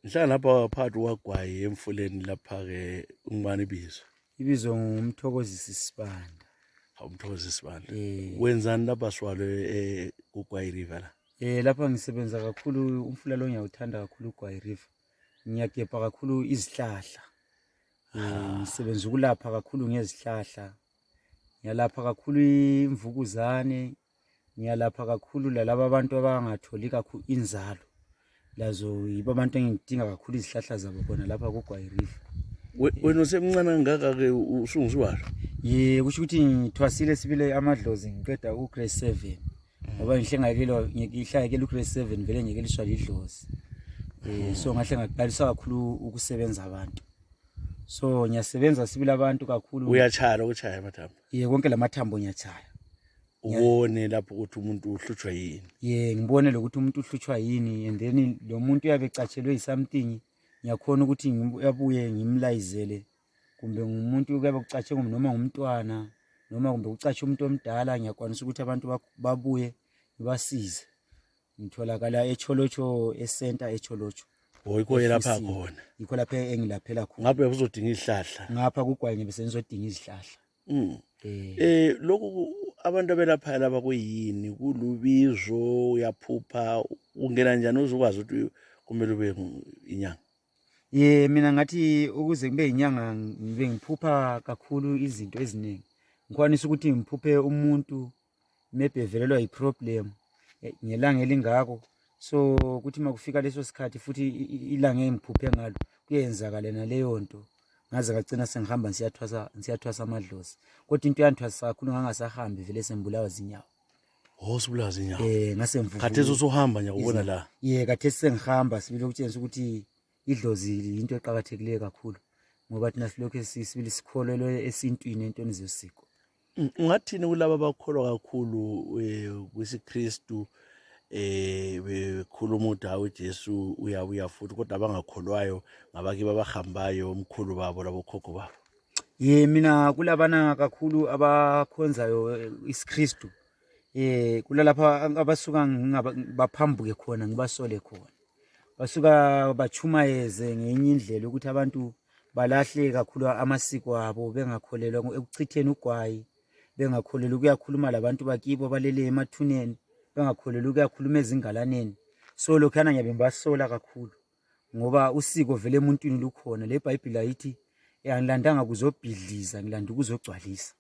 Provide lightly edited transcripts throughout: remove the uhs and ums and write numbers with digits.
Ngihlala lapha phakathi uGwayi emfuleni lapha ke ungibani ibizo. Ibizo nguMthokozisi Sibanda. Mthokozisi Sibanda. Eh Wenzani lapha swalo uGwayi river la? lapha ngisebenza kakhulu umfula lo ngiyawuthanda kakhulu uGwayi river. Ngiyagebha kakhulu izihlahla. Ngisebenza ukulapha kakhulu ngezihlahla. Ngiyalapha kakhulu imvukuzane, ngiyalapha kakhulu lalabo abantu abangatholi kakhulu inzalo. Lazo yibo abantu engidinga kakhulu izihlahla zabo khona lapha kuGwayi river. Wena usemncane kangaka ke usunguzwalo? Kusho ukuthi ngithwasile sibile amadlozi ngiqeda ugrade 7. Ngoba ngihlangekela ugrade 7 vele ngiyekeliswa lidlozi. So ngahle ngaqalisa kakhulu ukusebenza abantu. So ngiyasebenza sibile abantu kakhulu. Uyatshaya lokuchaya amathambo? Konke lamathambo ngiyatshaya. Ubone lapho ukuthi umuntu uhlutshwa yini? Ngibone lokuthi umuntu uhlutshwa yini, and then lo muntu uyabe ecatshelwe yisamething ngiyakhona ukuthi ngiyabuye ngimlayizele. Kumbe ngumuntu uyabe ucatshe noma ngumntwana noma kumbe ucatshe umuntu omdala, ngiyakwanisa ukuthi abantu babuye ngibasize. Ngitholakala eCholocho eCenter eCholocho. Yikho yelapha khona. Yikho lapha engilaphela khona. Ngapha uzodinga izihlahla. Ngapha kuGwayi ngibe senizodinga izihlahla. Lokhu abantu abelapha laba kuyini? Kulubizo, uyaphupha, ungena njani uzokwazi ukuthi kumele ube inyanga? Mina ngathi ukuze ngibe inyanga ngibe ngiphupha kakhulu izinto eziningi. Ngikwanisa ukuthi ngiphuphe umuntu maybe evelelwa yiproblem ngelanga elingako. So kuthi makufika leso sikhathi futhi ilanga engiphuphe ngalo kuyenzakala naleyo nto. Ngaze ngagcina sengihamba ngiyathwasa amadlozi. Kodwa into yanthwasa kakhulu ngangasahambi vele sengibulawa zinyawo. Usibulawa zinyawo? Ngase mvuka. Khathesi usuhamba nje ubona la. Khathesi sengihamba sibile ukutshengisa ukuthi idlozi into eqhakathekileyo kakhulu. Ngoba thina silokho sibili sikholelwe esintwini entweni zesiko. Ungathini kulabo abakholwa kakhulu kwisiKristu bekhuluma ukuthi hawu uJesu uyabuya futhi kodwa abangakholwayo ngabakibo abahambayo omkhulu babo labokhokho babo? Mina kulabana kakhulu abakhonzayo isiKristu. Kulalapha abasuka baphambuke khona ngibasole khona. Basuka bachumayeze ngenye indlela ukuthi abantu balahle kakhulu amasiko abo bengakholelwa ekuchitheni uGwayi, bengakholelwa ukuyakhuluma labantu bakibo balele emathuneni, bengakholelwa ukuyakhuluma ezingalaneni. So lokhana ngiyabe ngibasola kakhulu ngoba usiko vele emuntwini lukhona. Le Bible ayithi angilandanga kuzobhidliza, ngilanda ukuzogcwalisa.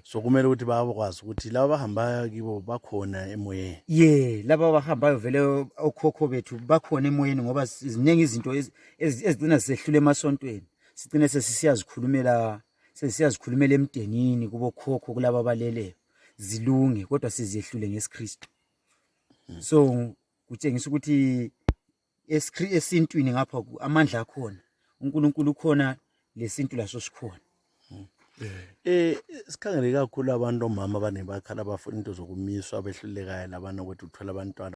So kumele ukuthi bakwazi ukuthi laba abahamba kibo bakhona emoyeni. Laba abahambayo vele okhokho bethu bakhona emoyeni ngoba ziningi izinto ezigcina zisehlule emasontweni. Sigcine sesiyazikhulumela emndenini kubo khokho kulabo abaleleyo zilunge kodwa siziyehlule ngesiKristu. So kutshengisa ukuthi esintwini ngapha amandla akhona. uNkulunkulu ukhona, lesintu laso sikhona. Sikhangele kakhulu abantu omama abanebakhala abafuna into zokumiswa behlulekayo labana ukuthi uthola abantwana.